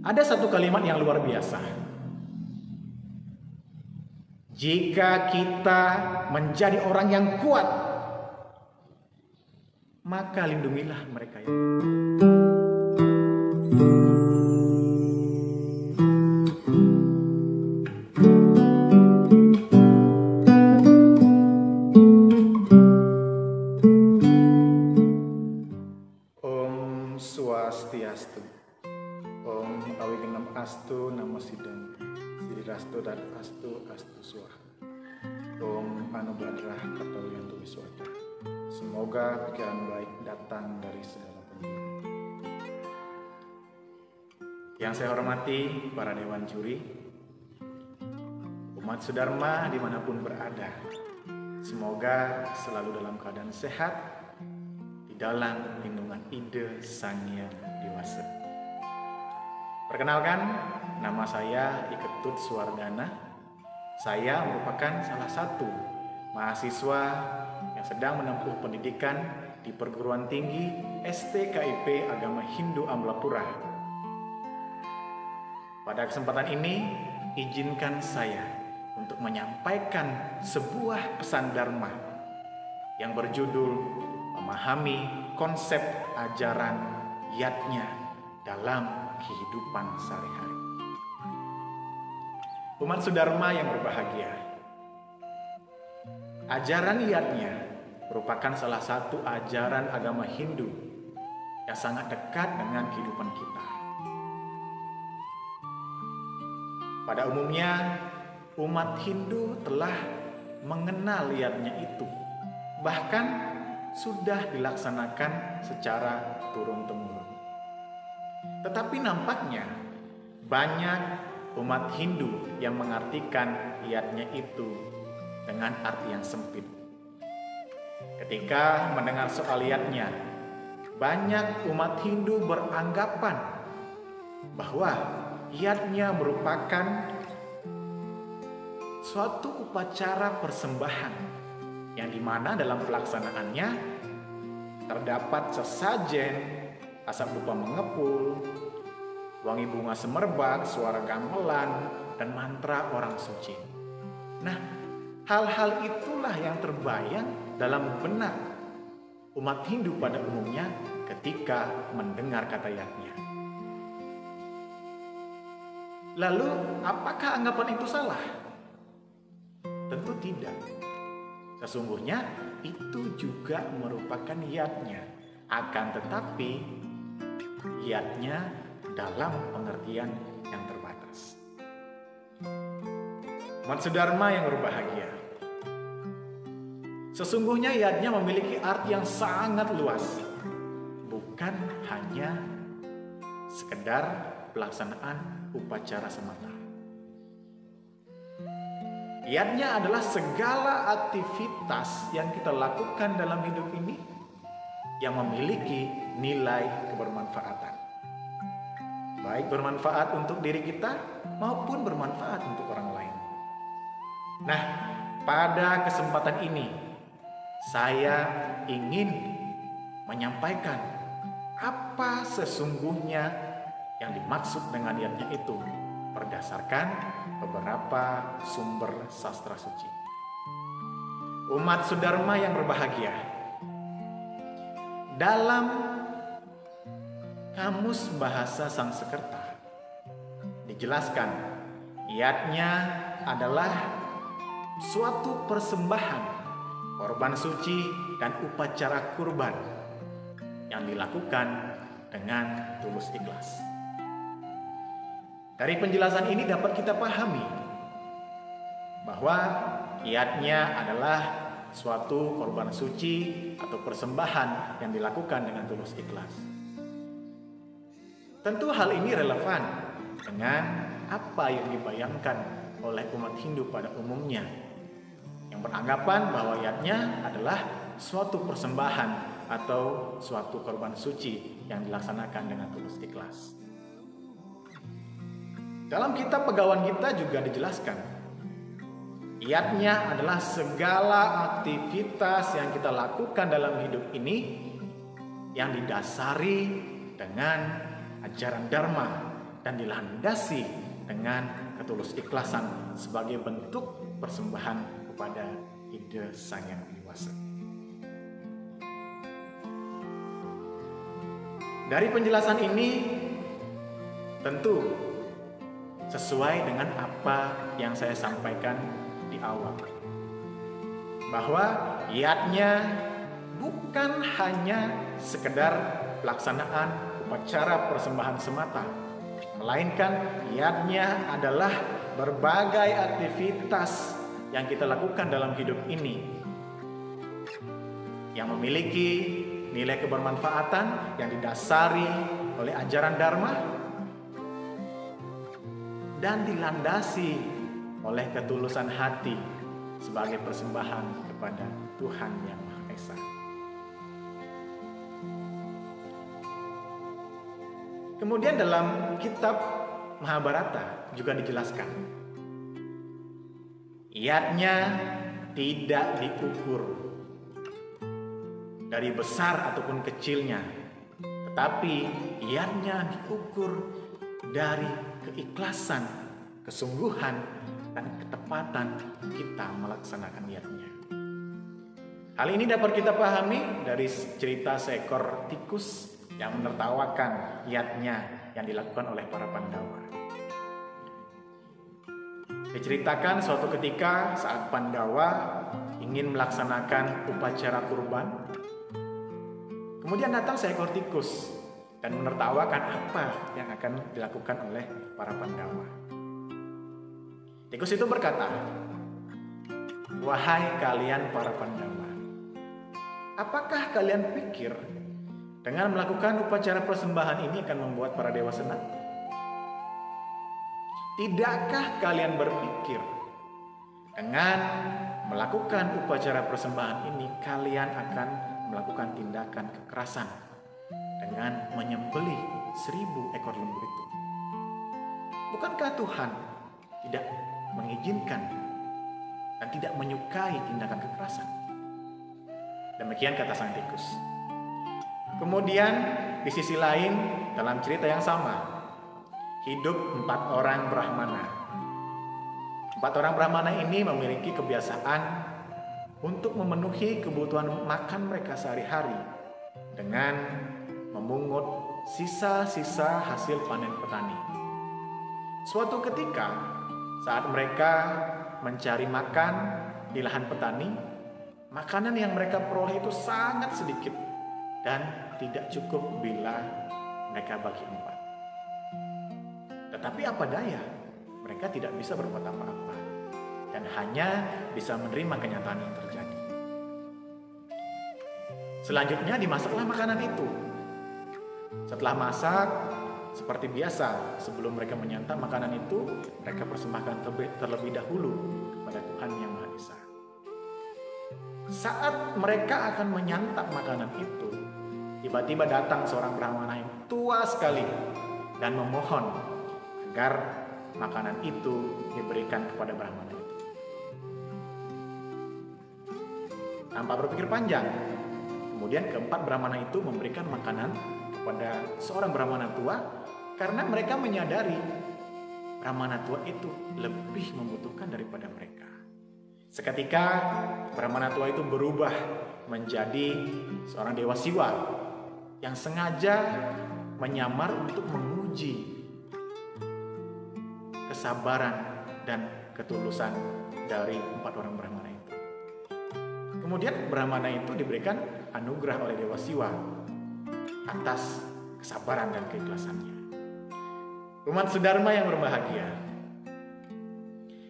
Ada satu kalimat yang luar biasa. Jika kita menjadi orang yang kuat, maka lindungilah mereka yang Om Swastiastu. Om Awigenam Astu Namo Sidang Sidirastu dan Astu Astu Swaha. Om Anubadrah Kartawiyantu Wiswata. Semoga pikiran baik datang dari segala penjuru. Yang saya hormati para dewan juri, umat Sudharma dimanapun berada, semoga selalu dalam keadaan sehat di dalam lindungan Ida Sang Hyang Dewasa. Perkenalkan, nama saya Iketut Suwardana. Saya merupakan salah satu mahasiswa yang sedang menempuh pendidikan di perguruan tinggi STKIP Agama Hindu Amlapura. Pada kesempatan ini, izinkan saya untuk menyampaikan sebuah pesan Dharma yang berjudul memahami konsep ajaran yatnya dalam kehidupan sehari-hari. Umat Sudharma yang berbahagia, ajaran yatnya merupakan salah satu ajaran agama Hindu yang sangat dekat dengan kehidupan kita. Pada umumnya, umat Hindu telah mengenal yatnya itu, bahkan sudah dilaksanakan secara turun-temurun. Tetapi nampaknya banyak umat Hindu yang mengartikan yatnya itu dengan arti yang sempit. Ketika mendengar soal yatnya, banyak umat Hindu beranggapan bahwa yatnya merupakan suatu upacara persembahan yang dimana dalam pelaksanaannya terdapat sesajen, asap dupa mengepul, wangi bunga semerbak, suara gamelan, dan mantra orang suci. Nah, hal-hal itulah yang terbayang dalam benak umat Hindu pada umumnya ketika mendengar kata yatnya. Lalu, apakah anggapan itu salah? Tentu tidak. Sesungguhnya itu juga merupakan yatnya. Akan tetapi yatnya dalam pengertian yang terbatas. Umat Sudharma yang berbahagia, sesungguhnya yatnya memiliki arti yang sangat luas, bukan hanya sekedar pelaksanaan upacara semata. Yatnya adalah segala aktivitas yang kita lakukan dalam hidup ini yang memiliki nilai kebermanfaatan. Baik bermanfaat untuk diri kita maupun bermanfaat untuk orang lain. Nah, pada kesempatan ini saya ingin menyampaikan apa sesungguhnya yang dimaksud dengan yatnya itu berdasarkan beberapa sumber sastra suci. Umat Sudharma yang berbahagia, dalam Kamus Bahasa Sangsekerta dijelaskan yatnya adalah suatu persembahan, korban suci dan upacara kurban yang dilakukan dengan tulus ikhlas. Dari penjelasan ini dapat kita pahami bahwa yatnya adalah suatu korban suci atau persembahan yang dilakukan dengan tulus ikhlas. Tentu hal ini relevan dengan apa yang dibayangkan oleh umat Hindu pada umumnya, yang beranggapan bahwa yatnya adalah suatu persembahan atau suatu korban suci yang dilaksanakan dengan tulus ikhlas. Dalam kitab Pegawan Gita juga dijelaskan, yatnya adalah segala aktivitas yang kita lakukan dalam hidup ini yang didasari dengan ajaran Dharma dan dilandasi dengan ketulus ikhlasan sebagai bentuk persembahan kepada ide Sang Yang Widi Wasa. Dari penjelasan ini tentu sesuai dengan apa yang saya sampaikan di awal, bahwa iadnya bukan hanya sekedar pelaksanaan upacara persembahan semata, melainkan iadnya adalah berbagai aktivitas yang kita lakukan dalam hidup ini yang memiliki nilai kebermanfaatan yang didasari oleh ajaran Dharma dan dilandasi oleh ketulusan hati sebagai persembahan kepada Tuhan Yang Maha Esa. Kemudian dalam kitab Mahabharata juga dijelaskan, iadnya tidak diukur dari besar ataupun kecilnya, tetapi iadnya diukur dari keikhlasan, kesungguhan, dan ketepatan kita melaksanakan iadnya. Hal ini dapat kita pahami dari cerita seekor tikus yang menertawakan iadnya yang dilakukan oleh para Pandawa. Diceritakan suatu ketika saat Pandawa ingin melaksanakan upacara kurban, kemudian datang seekor tikus dan menertawakan apa yang akan dilakukan oleh para Pandawa. Tikus itu berkata, "Wahai kalian para Pandawa, apakah kalian pikir dengan melakukan upacara persembahan ini akan membuat para dewa senang? Tidakkah kalian berpikir dengan melakukan upacara persembahan ini kalian akan melakukan tindakan kekerasan dengan menyembelih 1000 ekor lembu itu? Bukankah Tuhan tidak mengizinkan dan tidak menyukai tindakan kekerasan?" Demikian kata sang tikus. Kemudian di sisi lain dalam cerita yang sama hidup 4 orang Brahmana. 4 orang Brahmana ini memiliki kebiasaan untuk memenuhi kebutuhan makan mereka sehari-hari dengan memungut sisa-sisa hasil panen petani. Suatu ketika saat mereka mencari makan di lahan petani, makanan yang mereka peroleh itu sangat sedikit dan tidak cukup bila mereka bagi 4. Tetapi apa daya, mereka tidak bisa berbuat apa-apa dan hanya bisa menerima kenyataan yang terjadi. Selanjutnya dimasaklah makanan itu. Setelah masak, seperti biasa, sebelum mereka menyantap makanan itu, mereka persembahkan terlebih dahulu kepada Tuhan Yang Maha Esa. Saat mereka akan menyantap makanan itu, tiba-tiba datang seorang Brahmana yang tua sekali dan memohon agar makanan itu diberikan kepada Brahmana itu. Tanpa berpikir panjang, kemudian keempat Brahmana itu memberikan makanan kepada seorang Brahmana tua karena mereka menyadari Brahmana tua itu lebih membutuhkan daripada mereka. Seketika Brahmana tua itu berubah menjadi seorang dewa Siwa yang sengaja menyamar untuk menguji kesabaran dan ketulusan dari 4 orang Brahmana itu. Kemudian Brahmana itu diberikan anugerah oleh Dewa Siwa atas kesabaran dan keikhlasannya. Umat Sudharma yang berbahagia,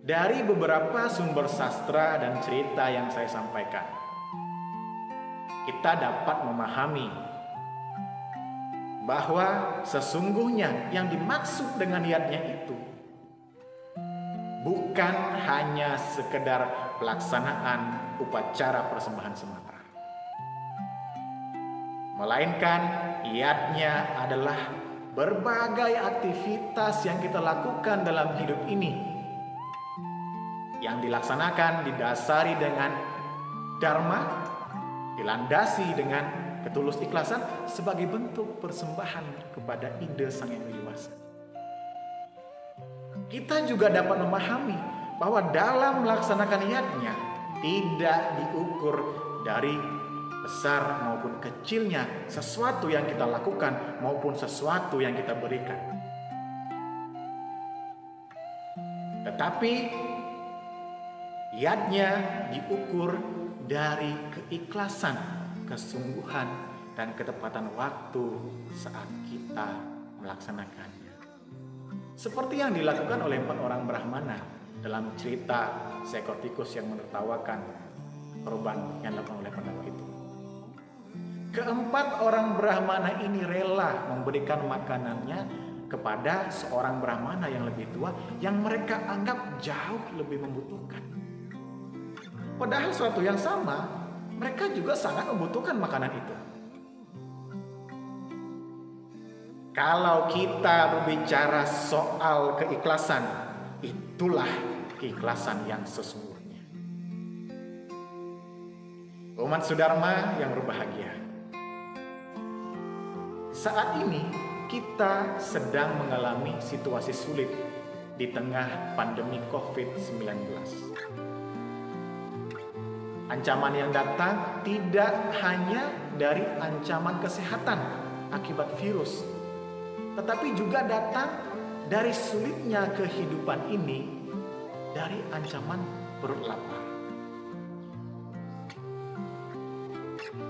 dari beberapa sumber sastra dan cerita yang saya sampaikan, kita dapat memahami bahwa sesungguhnya yang dimaksud dengan niatnya itu bukan hanya sekedar pelaksanaan upacara persembahan semata, melainkan iadnya adalah berbagai aktivitas yang kita lakukan dalam hidup ini yang dilaksanakan didasari dengan Dharma, dilandasi dengan ketulus ikhlasan sebagai bentuk persembahan kepada ide Sang Yang Widi Wasa. kita juga dapat memahami bahwa dalam melaksanakan niatnya tidak diukur dari besar maupun kecilnya sesuatu yang kita lakukan maupun sesuatu yang kita berikan. Tetapi niatnya diukur dari keikhlasan, kesungguhan, dan ketepatan waktu saat kita melaksanakannya. Seperti yang dilakukan oleh 4 orang Brahmana dalam cerita seekor tikus yang menertawakan korban yang dilakukan oleh Pandawa itu. Keempat orang Brahmana ini rela memberikan makanannya kepada seorang Brahmana yang lebih tua yang mereka anggap jauh lebih membutuhkan. Padahal suatu yang sama, mereka juga sangat membutuhkan makanan itu. Kalau kita berbicara soal keikhlasan, itulah keikhlasan yang sesungguhnya. Umat Sudharma yang berbahagia, saat ini kita sedang mengalami situasi sulit di tengah pandemi COVID-19. Ancaman yang datang tidak hanya dari ancaman kesehatan akibat virus, tetapi juga datang dari sulitnya kehidupan ini, dari ancaman perut lapar.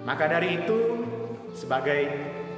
Maka dari itu, sebagai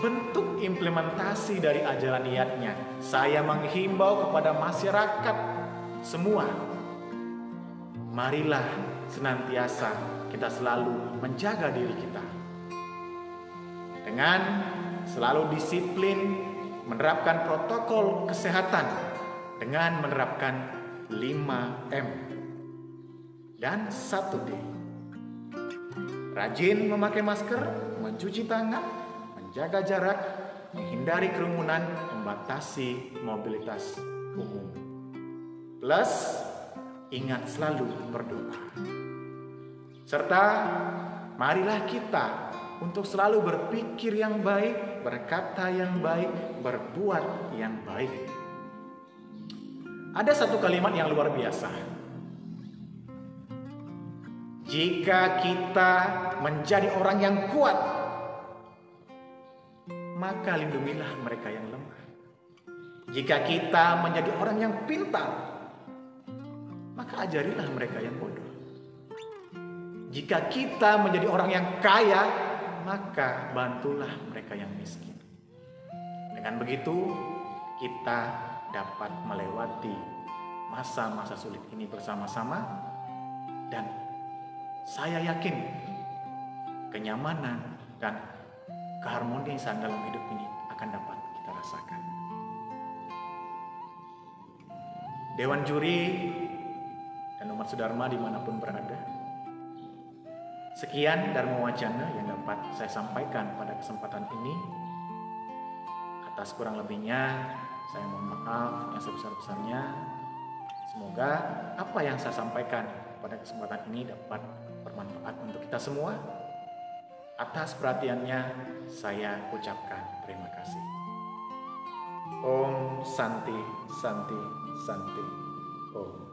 bentuk implementasi dari ajaran niatnya, saya menghimbau kepada masyarakat semua, marilah senantiasa kita selalu menjaga diri kita dengan selalu disiplin menerapkan protokol kesehatan, dengan menerapkan 5M dan 1D. Rajin memakai masker, mencuci tangan, menjaga jarak, menghindari kerumunan, membatasi mobilitas umum. Plus, ingat selalu berdoa. Serta marilah kita untuk selalu berpikir yang baik, berkata yang baik, berbuat yang baik. Ada satu kalimat yang luar biasa. Jika kita menjadi orang yang kuat, maka lindungilah mereka yang lemah. Jika kita menjadi orang yang pintar, maka ajarilah mereka yang bodoh. Jika kita menjadi orang yang kaya, maka bantulah mereka yang miskin. Dengan begitu, kita dapat melewati masa-masa sulit ini bersama-sama, dan saya yakin kenyamanan dan keharmonisan dalam hidup ini akan dapat kita rasakan. Dewan Juri dan umat Sudharma dimanapun berada, sekian Dharma Wacana yang dapat saya sampaikan pada kesempatan ini. Atas kurang lebihnya, saya mohon maaf yang sebesar-besarnya. Semoga apa yang saya sampaikan pada kesempatan ini dapat bermanfaat untuk kita semua. Atas perhatiannya, saya ucapkan terima kasih. Om Santi, Santi, Santi. Om.